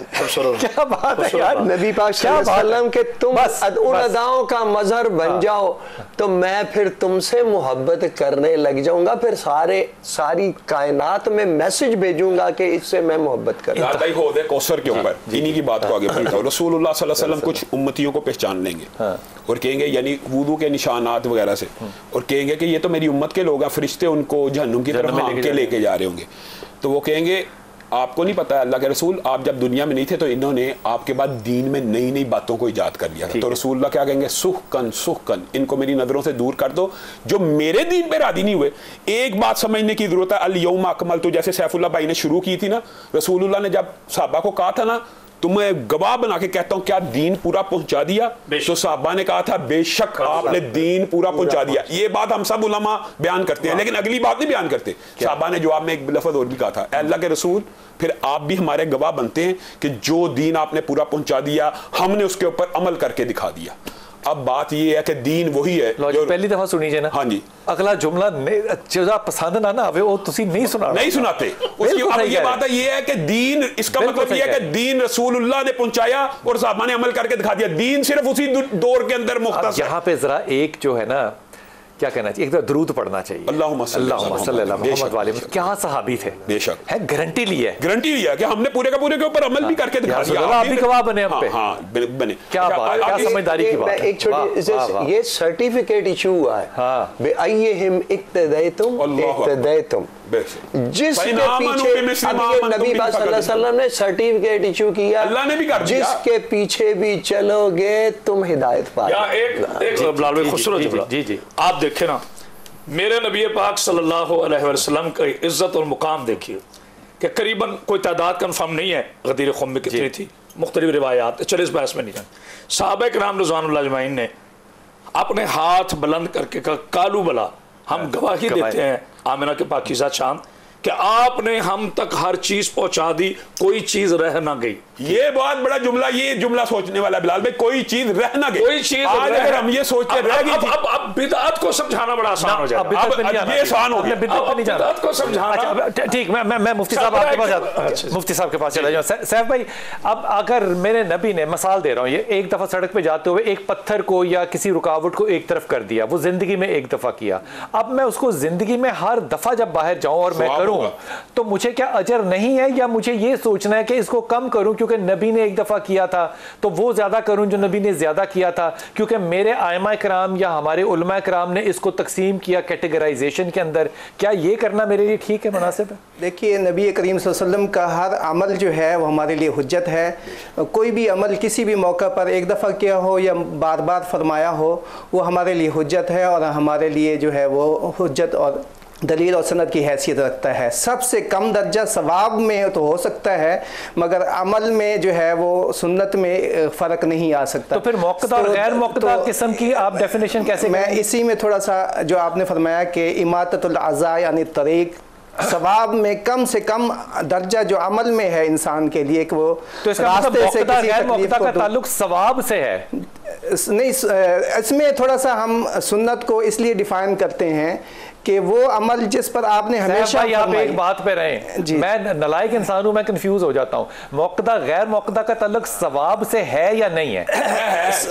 क्या बात है यार। नबी पाक सल्लल्लाहु अलैहि वसल्लम के तुम उन अदाओं का मजहर बन जाओ तो मैं फिर तुमसे मोहब्बत करने लग जाऊंगा, फिर सारी कायनात में मैसेज भेजूंगा कि इससे मैं मोहब्बत कर रहा हूं। हो दे कौसर के ऊपर इन्हीं की बात को आगे बढ़ाता हूं। रसूलुल्लाह सल्लल्लाहु अलैहि वसल्लम कुछ उम्मतियों को पहचान लेंगे और कहेंगे, यानी वुदू के निशानात वगैरह से, और कहेंगे कि ये तो मेरी उम्मत के लोग हैं, फरिश्ते उनको जहन्नुम की तरफ हाँक के लेके जा रहे होंगे। तो वो कहेंगे आपको नहीं पता, अल्लाह के रसूल आप जब दुनिया में नहीं थे तो इन्होंने आपके बाद दीन में नई नई बातों को इजाद कर लिया था। तो रसूलुल्लाह क्या कहेंगे, सुहकन, इनको मेरी नजरों से दूर कर दो जो मेरे दीन पे राजी नहीं हुए। एक बात समझने की जरूरत है, अल यौम अकमलतु, जैसे सैफुल्लाह भाई ने शुरू की थी ना, रसूलुल्लाह ने जब सहाबा को कहा था ना, तुम्हें गवाह बना के कहता हूं क्या दीन पूरा पहुंचा दिया, तो साहबा ने कहा था बेशक आपने दीन पूरा पहुंचा दिया। ये बात हम सब उलमा बयान करते हैं, लेकिन अगली बात नहीं बयान करते। साहबा ने जवाब में एक लफ्ज और भी कहा था, अल्लाह के रसूल फिर आप भी हमारे गवाह बनते हैं कि जो दीन आपने पूरा पहुंचा दिया हमने उसके ऊपर अमल करके दिखा दिया। अब बात ये है कि दीन वही है जो पहली दफा सुनी जाए ना। हाँ जी, अगला जुमला जो पसंद ना आवे वो तुसी नहीं सुनाते। उसकी अब ये बात है, ये है कि दीन, इसका मतलब ये है कि दीन रसूलुल्लाह ने पहुंचाया और साहबा ने अमल करके दिखा दिया। दीन सिर्फ उसी दौर के अंदर मुख्तसर। यहाँ पे जरा एक जो है ना, क्या कहना चाहिए, एक तो दरूद पढ़ना चाहिए, अल्लाहुम्मा सल्ली अला मुहम्मद वाले। क्या सहाबी थे, बेशक है, गारंटी ली है कि हमने पूरे का पूरे के ऊपर अमल भी करके दिखा दिया। आप भी गवाह बने हम पे। हाँ, बने। क्या बात, क्या समझदारी की बात। एक छोटी, ये सर्टिफिकेट इशू हुआ है। बेअय्यिहिम इक्तदैतुम, जिसके पीछे नबी सल्लल्लाहु अलैहि वसल्लम ने सर्टिफिकेट इशू किया, अल्लाह ने भी कर दिया, जिसके पीछे भी चलोगे तुम हिदायत पाओगे। एक बिलाल भाई खूबसूरत जी आप देखे ना, मेरे नबी पाक सल्लल्लाहु अलैहि वसल्लम की इज्जत और मुकाम देखिए कि करीबन कोई तादाद कंफर्म नहीं है गदीर ख़ुम में कितनी थी, मुख्तलिफ रिवायात, चलिए इस बहस में नहीं जाए। सहाबा किराम रिज़वानुल्लाह अजमईन ने अपने हाथ बुलंद करके कहा, कालू बला, हम गवाही देते हैं आमिना के पाकीज़ा चांद कि आपने हम तक हर चीज पहुंचा दी, कोई चीज रह ना गई। ये बहुत बड़ा जुमला, ये जुमला सोचने वाला बिलाल भाई, कोई चीज रह ना गई, कोई चीज आज अगर हम ये सोचते रह गई थी। अब बिदअत को समझाना बड़ा आसान हो जाएगा, ये आसान हो गया बिदअत को समझाना। ठीक, मैं मुफ्ती साहब आपके पास जाता, मुफ्ती साहब के पास चला जाऊं। सैफ भाई, अब अगर मेरे नबी ने, मिसाल दे रहा हूं, ये एक दफा सड़क पे जाते हुए एक पत्थर को या किसी रुकावट को एक तरफ कर दिया, वो जिंदगी में एक दफा किया, अब मैं उसको जिंदगी में हर दफा जब बाहर जाऊं और मैं करूं तो मुझे क्या अजर नहीं है, या मुझे ये सोचना है कि इसको कम करूं क्योंकि नबी ने एक दफा किया था तो वो ज्यादा करूं जो नबी ने ज्यादा किया था, क्योंकि मेरे आइमा कराम या हमारे उलमा कराम ने इसको तकसीम किया कैटेगराइजेशन के अंदर, क्या ये करना मेरे लिए ठीक है, मुनासिब है? देखिए, नबी करीम सल्लल्लाहु अलैहि वसल्लम का हर अमल जो है वो हमारे लिए हुज्जत है। कोई भी अमल किसी भी मौका पर एक दफ़ा किया हो या बार बार फरमाया हो, वो हमारे लिए हुज्जत है और हमारे लिए जो है वो हुज्जत और दलील और सनद की हैसियत रखता है। सबसे कम दर्जा सवाब में तो हो सकता है, मगर अमल में जो है वो सुन्नत में फ़र्क नहीं आ सकता। तो फिर मौक़दा और गैर मौक़दा किस्म की आप डेफिनेशन कैसे? मैं इसी में थोड़ा सा जो आपने फरमाया कि इमाततुल अज़ा यानी तरीक़, सवाब में कम से कम दर्जा जो अमल में है इंसान के लिए कि वो तो रास्ते से किसी तकलीफ का ताल्लुक सवाब से है नहीं। इसमें थोड़ा सा हम सुन्नत को इसलिए डिफाइन करते हैं कि वो अमल जिस पर आपने हमेशा यहाँ पे एक बात पे रहे, मैं नलायक इंसान हूँ, मैं कंफ्यूज हो जाता हूँ, मौक़दा गैर मौक़दा का ताल्लुक सवाब से है या नहीं है?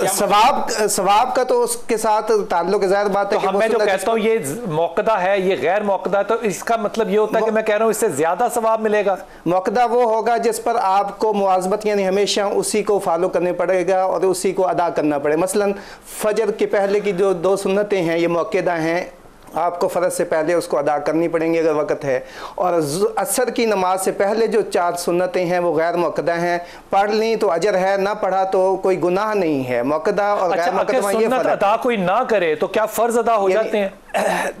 सवाब का तो उसके साथ ताल्लुक ज़ाहिर बात है। तो मैं जो कहता हूँ ये मौक़दा है, ये गैर मौक़दा, तो इसका मतलब ये होता है कि मैं कह रहा हूँ इससे ज्यादा सवाब मिलेगा। मौक़दा वो होगा जिस पर आपको मुआज़बत यानी हमेशा उसी को फॉलो करने पड़ेगा और उसी को अदा करना पड़ेगा। मसलन फजर के पहले की जो 2 सुन्नतें हैं ये मौक़दा हैं, आपको फ़र्ज से पहले उसको अदा करनी पड़ेंगी अगर वक़्त है, और असर की नमाज से पहले जो 4 सुन्नतें हैं वो गैर मौक़दा हैं, पढ़ ली तो अजर है, ना पढ़ा तो कोई गुनाह नहीं है। मौक़दा और गैर मौक़दा ये फ़र्क। अदा कोई ना करे तो क्या फ़र्ज अदा हो जाते हैं?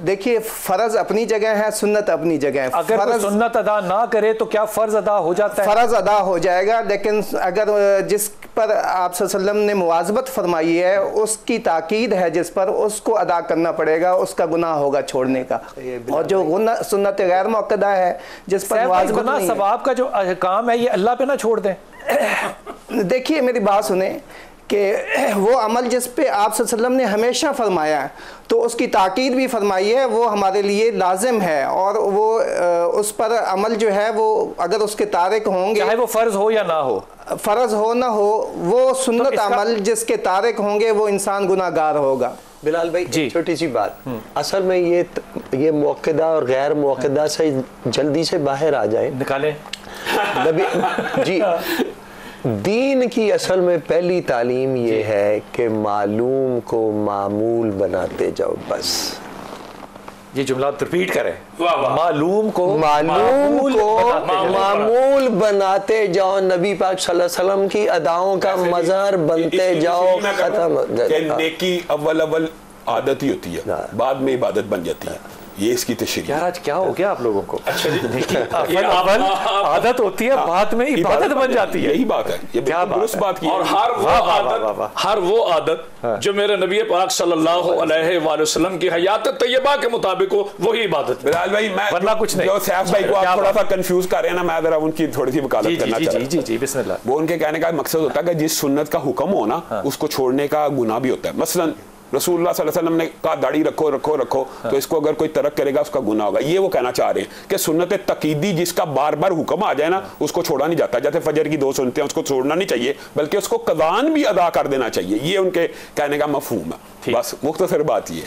देखिए, फ़र्ज अपनी जगह है, सुन्नत अपनी जगह है। अगर सुन्नत अदा ना करे तो क्या फ़र्ज अदा हो जाता है? फ़र्ज अदा हो जाएगा, लेकिन अगर जिस पर आप सल्लल्लाहु ने मुआज़बत फरमाई है उसकी ताकीद है जिस पर, उसको अदा करना पड़ेगा, उसका गुनाह होगा छोड़ने का। और जो सुन्नत गैर मौक़दा है जिस पर मुआज़बत नहीं, सवाब का जो अहकाम है ये अल्लाह पे ना छोड़ दें। देखिए, मेरी बात सुने कि वो अमल जिस पे आप सल्लल्लाहु ने हमेशा फरमाया तो उसकी ताकीद भी फरमाई है, वो हमारे लिए लाजिम है, और वो उस पर अमल जो है वो अगर उसके तारिक होंगे, चाहे वो फ़र्ज हो या ना हो, फ़र्ज हो ना हो, वो सुन्नत तो अमल जिसके तारिक होंगे वो इंसान गुनाहगार होगा। बिलाल भाई, छोटी सी बात, असल में ये मौक़दा और गैर मौक़दा से जल्दी से बाहर आ जाए, निकालें जी। दीन की असल में पहली तालीम ये है कि मालूम को मामूल बनाते जाओ, बस। ये जुमला रिपीट करें, मालूम को मामूल बनाते जाओ, नबी पाक सल्लल्लाहु अलैहि वसल्लम की अदाओं का मज़हर बनते जाओ। खत्म। नेकी अव्वल आदत ही होती है, बाद में इबादत बन जाती है। ये इसकी तशरीह। यार आज क्या हो गया आप लोगों को? अच्छा जी, आदत होती है, बाद में इबादत बन जाती है। यही बात है, ये क्या दुरुस्त बात की। और हर वो आदत जो मेरे नबी पाक सल्लल्लाहु अलैहि वसल्लम की हयात तैयबा के मुताबिक हो, वही इबादत। बिलाल भाई, मैं वरना कुछ नहीं। जो सैफ भाई को आप थोड़ा सा कंफ्यूज कर रहे हैं ना, मैं जरा उनकी थोड़ी सी वकालत करना चाहता हूं। जी बिस्मिल्लाह। वो उनके कहने का मकसद होता है कि जिस सुन्नत का हुक्म हो ना, उसको छोड़ने का गुनाह भी होता है। मसलन रसूलुल्लाह सल्लल्लाहु अलैहि वसल्लम ने कहा दाढ़ी रखो रखो रखो, तो इसको अगर कोई तरक करेगा उसका गुनाह होगा। ये वो कहना चाह रहे हैं कि सुन्नत तकीदी जिसका बार बार हुक्म आ जाए ना, उसको छोड़ा नहीं जाता। जैसे फजर की 2 सुन्नतें उसको छोड़ना नहीं चाहिए, बल्कि उसको कज़ान भी अदा कर देना चाहिए। ये उनके कहने का मफहूम है। बस मुख्तसर बात ये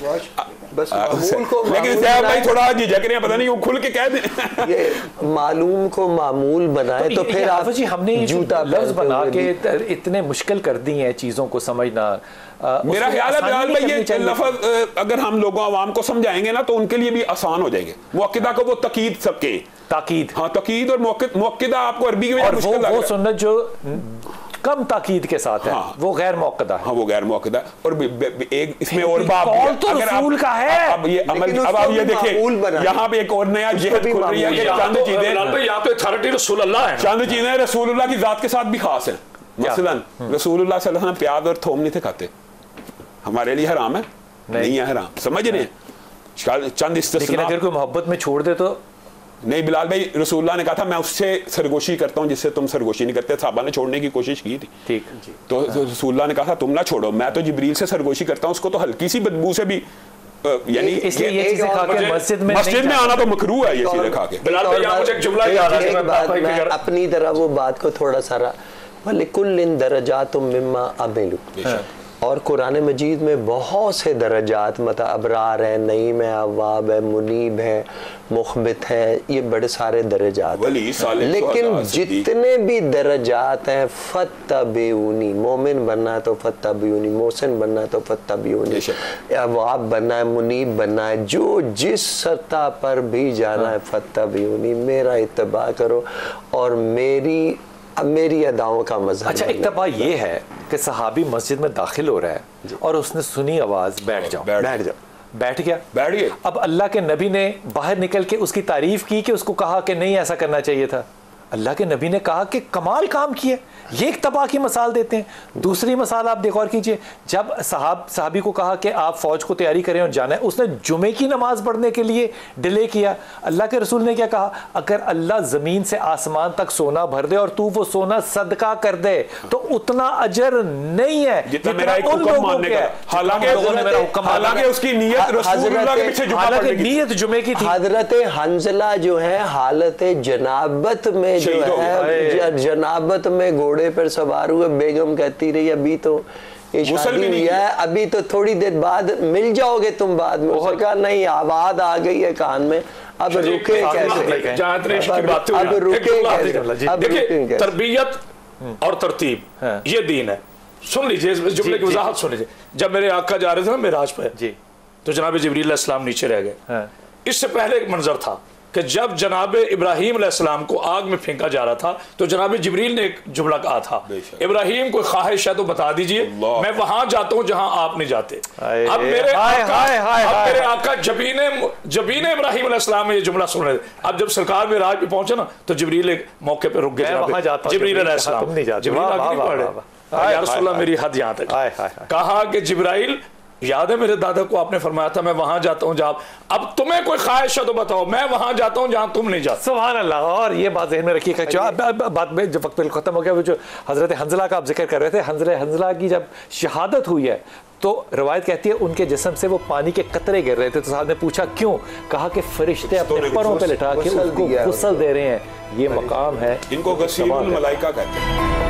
बस लेकिन साहब भाई थोड़ा झिझक रहे हैं, पता नहीं वो खुल के कह दें। ये मालूम को मामूल बनाए तो फिर आप जी हमने जूता लफ्ज बना के इतने मुश्किल कर दी हैं चीजों को समझना। मेरा ख्याल है बिलाल भाई, ये लफ्ज अगर हम लोगों आवाम को समझाएंगे ना, तो उनके लिए भी आसान हो जाएंगे। मुअक्किदा को वो तकीद सके, ताकीद, हाँ तकीद और मुअक्किदा आपको अरबी में मुश्किल वो सुन्नत जो कम ताकीद के साथ है, हाँ, वो गैर मौक़दा है। हाँ, वो गैर मौक़दा। और एक इसमें और बात तो रसूल का है। अब ये अमल, अब आप ये देखें, यहाँ पे एक और नया जिहद खुल रही है कि चंद चीजें, यहाँ पे अथॉरिटी रसूलुल्लाह है, चंद चीजें रसूलुल्लाह की जात के साथ भी खास है। मसलन रसूलुल्लाह सल्लल्लाहु अलैहि वसल्लम प्याज और थोम नहीं थे खाते, हमारे लिए हराम है? नहीं है हराम, समझ रहे हैं? चंद इस्तिस्ना। अगर कोई मोहब्बत में छोड़ दे तो नहीं। बिलाल भाई, रसूलुल्लाह ने कहा था मैं उससे सरगोशी करता हूं जिससे तुम सरगोशी नहीं करते। साहबा ने छोड़ने की कोशिश की थी, ठीक, तो रसूलुल्लाह ने कहा था तुम ना छोड़ो, मैं तो जिब्रील से सरगोशी करता हूं, उसको तो हल्की सी बदबू से भी, यानी इसलिए ये चीजें खा के मस्जिद में आना तो मकरूह है, ये चीजें खा के। बिलाल भाई, मुझे एक जुमला याद आ रहा है, मैं अपनी तरह वो बात को थोड़ा सारा वलिकुल्लिन दरजातुम मिम्मा अमिलू, और कुरान मजीद में बहुत से दरजात, मतलब अबरार है, नईम है, अवाब है, मुनीब है, मुखबित है, ये बड़े सारे दरजात। लेकिन जितने भी दरजात हैं, फत्तबिऊनी, मोमिन बनना है तो फत्तबिऊनी, मोहसिन बनना है तो फत्तबिऊनी, अवाब बनना है, मुनीब बनना है, जो जिस सतह पर भी जाना है फत्तबिऊनी, मेरा इत्तबा करो और मेरी अदाओं का मज़हब। अच्छा, एक तबा ये है कि सहाबी मस्जिद में दाखिल हो रहा है और उसने सुनी आवाज, बैठ जाओ। बैठ गया। अब अल्लाह के नबी ने बाहर निकल के उसकी तारीफ की कि उसको कहा कि नहीं ऐसा करना चाहिए था? अल्लाह के नबी ने कहा कि कमाल काम किए। ये एक तबाह की मिसाल देते हैं। दूसरी मिसाल आप देखो और कीजिए, जब साहबी को कहा कि आप फौज को तैयारी करें और जाना है, उसने जुमे की नमाज पढ़ने के लिए डिले किया। अल्लाह के रसूल ने क्या कहा? अगर अल्लाह ज़मीन से आसमान तक सोना भर दे और तू वो सोना सदका कर दे तो उतना अजर नहीं है जितना मेरा एक हुक्म मानने का। हालांकि उसकी नियत रसूलुल्लाह के पीछे जुमा पढ़ने की, नियत जुमे की थी। हजरत हंजला जो है हालत जनाबत में, जो है जनाबत में घोड़े पर सवार हुए, बेगम कहती रही अभी तो शादी हुई है, अभी तो थोड़ी देर बाद मिल जाओगे तुम बाद में। उसने कहा नहीं, आवाज आ गई है कान में, अब रुके कैसे? अब रुके कैसे? तरबियत और तरतीब ये दीन है। सुन लीजिए इस जुमले की वजाहत सुन लीजिए। जब मेरे आका जा रहे थे ना मेराज पे जी, तो जनाब जिब्रील अलैहिस्सलाम नीचे रह गए। इससे पहले एक मंजर था कि जब जनाब इब्राहीम अलैहिस्सलाम को आग में फेंका जा रहा था तो जनाब जिब्रील ने एक जुमला कहा था, इब्राहीम कोई ख्वाहिश है तो बता दीजिए, मैं वहां जाता हूं जहां आप नहीं जाते। अब मेरे आका जबीने इब्राहीम अलैहिस्सलाम में ये जुमला सुन रहे थे। अब जब सरकार में राज पे पहुंचे ना, तो जिब्रील एक मौके पर रुक गए। जिब्रील अलैहिस्सलाम, जिब्रील आगे नहीं पढ़े, या रसूलल्लाह मेरी हद यहां तक। कहा कि जिब्राइल, याद है मेरे दादा को आपने फरमाया था मैं वहां जाता हूं जहां, अब तुम्हें कोई ख्वाहिश है तो बताओ, मैं वहां जाता हूं जहां तुम नहीं जाते। सुभान अल्लाह। और ये बात ज़हन में रखिएगा। बात में जब वक्त खत्म हो गया, वो जो हजरत हंजला का आप जिक्र कर रहे थे, हंजला की जब शहादत हुई है तो रवायत कहती है उनके जिस्म से वो पानी के कतरे गिर रहे थे। तो साहब ने पूछा क्यों? कहा कि फरिश्ते अपने पैरों पे लिटा के उसको गुस्ल दे रहे हैं। ये मकाम है, इनको गसीरुल मलाइका कहते हैं।